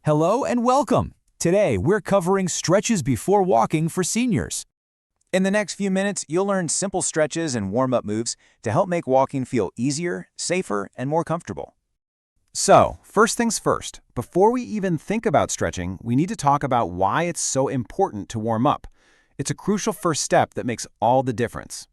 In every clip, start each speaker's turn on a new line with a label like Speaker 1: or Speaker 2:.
Speaker 1: Hello and welcome. Today, we're covering stretches before walking for seniors. In the next few minutes, you'll learn simple stretches and warm-up moves to help make walking feel easier, safer, and more comfortable.
Speaker 2: So, first things first, before we even think about stretching, we need to talk about why it's so important to warm up. It's a crucial first step that makes all the difference.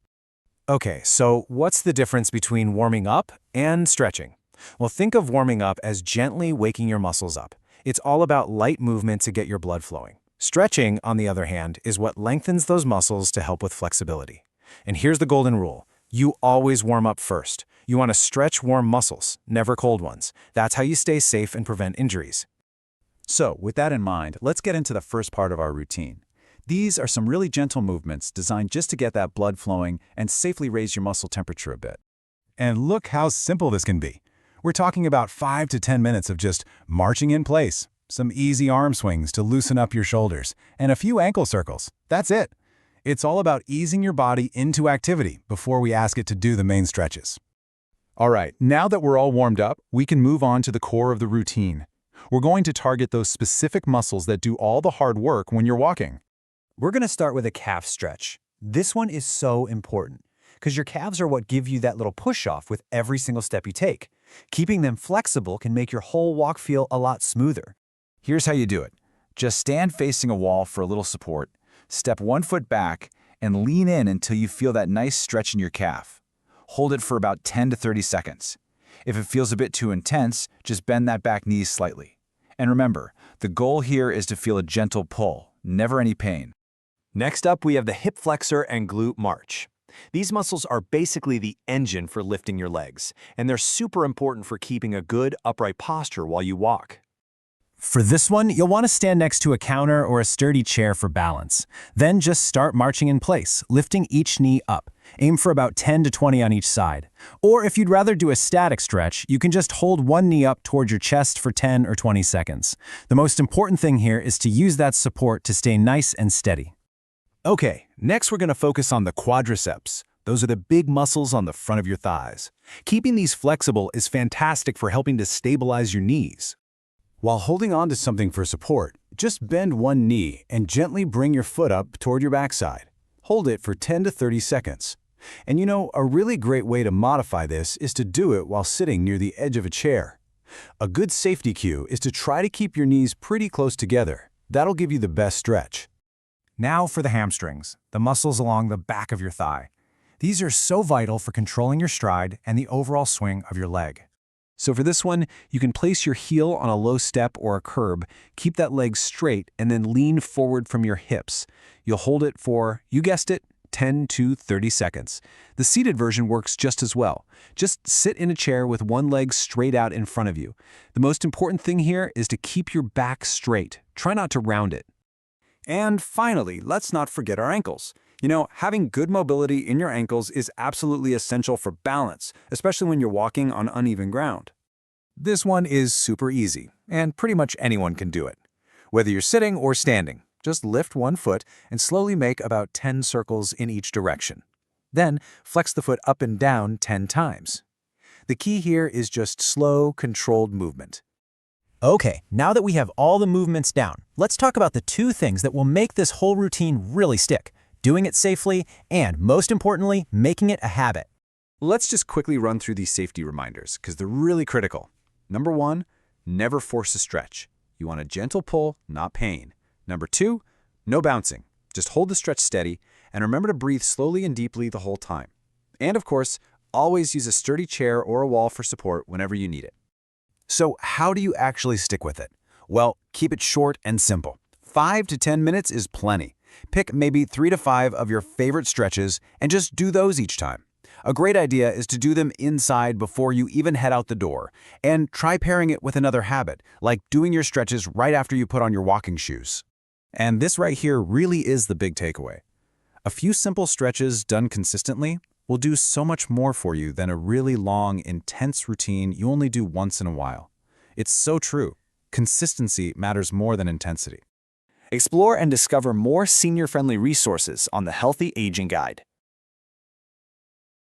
Speaker 1: Okay, so what's the difference between warming up and stretching? Well, think of warming up as gently waking your muscles up. It's all about light movement to get your blood flowing. Stretching, on the other hand, is what lengthens those muscles to help with flexibility. And here's the golden rule. You always warm up first. You want to stretch warm muscles, never cold ones. That's how you stay safe and prevent injuries.
Speaker 3: So, with that in mind, let's get into the first part of our routine. These are some really gentle movements designed just to get that blood flowing and safely raise your muscle temperature a bit. And look how simple this can be. We're talking about 5 to 10 minutes of just marching in place, some easy arm swings to loosen up your shoulders, and a few ankle circles. That's it. It's all about easing your body into activity before we ask it to do the main stretches. All right, now that we're all warmed up, we can move on to the core of the routine. We're going to target those specific muscles that do all the hard work when you're walking.
Speaker 4: We're going to start with a calf stretch. This one is so important because your calves are what give you that little push-off with every single step you take. Keeping them flexible can make your whole walk feel a lot smoother.
Speaker 3: Here's how you do it. Just stand facing a wall for a little support, step 1 foot back, and lean in until you feel that nice stretch in your calf. Hold it for about 10 to 30 seconds. If it feels a bit too intense, just bend that back knee slightly. And remember, the goal here is to feel a gentle pull, never any pain.
Speaker 4: Next up, we have the hip flexor and glute march. These muscles are basically the engine for lifting your legs, and they're super important for keeping a good, upright posture while you walk.
Speaker 1: For this one, you'll want to stand next to a counter or a sturdy chair for balance. Then just start marching in place, lifting each knee up. Aim for about 10 to 20 on each side. Or if you'd rather do a static stretch, you can just hold one knee up toward your chest for 10 or 20 seconds. The most important thing here is to use that support to stay nice and steady.
Speaker 3: Okay, next we're going to focus on the quadriceps. Those are the big muscles on the front of your thighs. Keeping these flexible is fantastic for helping to stabilize your knees. While holding on to something for support, just bend one knee and gently bring your foot up toward your backside. Hold it for 10 to 30 seconds. And you know, a really great way to modify this is to do it while sitting near the edge of a chair. A good safety cue is to try to keep your knees pretty close together. That'll give you the best stretch.
Speaker 1: Now for the hamstrings, the muscles along the back of your thigh. These are so vital for controlling your stride and the overall swing of your leg.
Speaker 3: So for this one, you can place your heel on a low step or a curb, keep that leg straight, and then lean forward from your hips. You'll hold it for, you guessed it, 10 to 30 seconds. The seated version works just as well. Just sit in a chair with one leg straight out in front of you. The most important thing here is to keep your back straight. Try not to round it. And finally, let's not forget our ankles. You know, having good mobility in your ankles is absolutely essential for balance, especially when you're walking on uneven ground. This one is super easy, and pretty much anyone can do it. Whether you're sitting or standing, just lift one foot and slowly make about 10 circles in each direction. Then, flex the foot up and down 10 times. The key here is just slow, controlled movement.
Speaker 1: Okay, now that we have all the movements down, let's talk about the two things that will make this whole routine really stick: doing it safely, and most importantly, making it a habit.
Speaker 3: Let's just quickly run through these safety reminders because they're really critical. Number 1, never force a stretch. You want a gentle pull, not pain. Number 2, no bouncing. Just hold the stretch steady and remember to breathe slowly and deeply the whole time. And of course, always use a sturdy chair or a wall for support whenever you need it. So how do you actually stick with it? Well, keep it short and simple. 5 to 10 minutes is plenty. Pick maybe 3 to 5 of your favorite stretches and just do those each time. A great idea is to do them inside before you even head out the door, and try pairing it with another habit, like doing your stretches right after you put on your walking shoes. And this right here really is the big takeaway. A few simple stretches done consistently will do so much more for you than a really long, intense routine you only do once in a while. It's so true. Consistency matters more than intensity.
Speaker 4: Explore and discover more senior-friendly resources on the Healthy Aging Guide.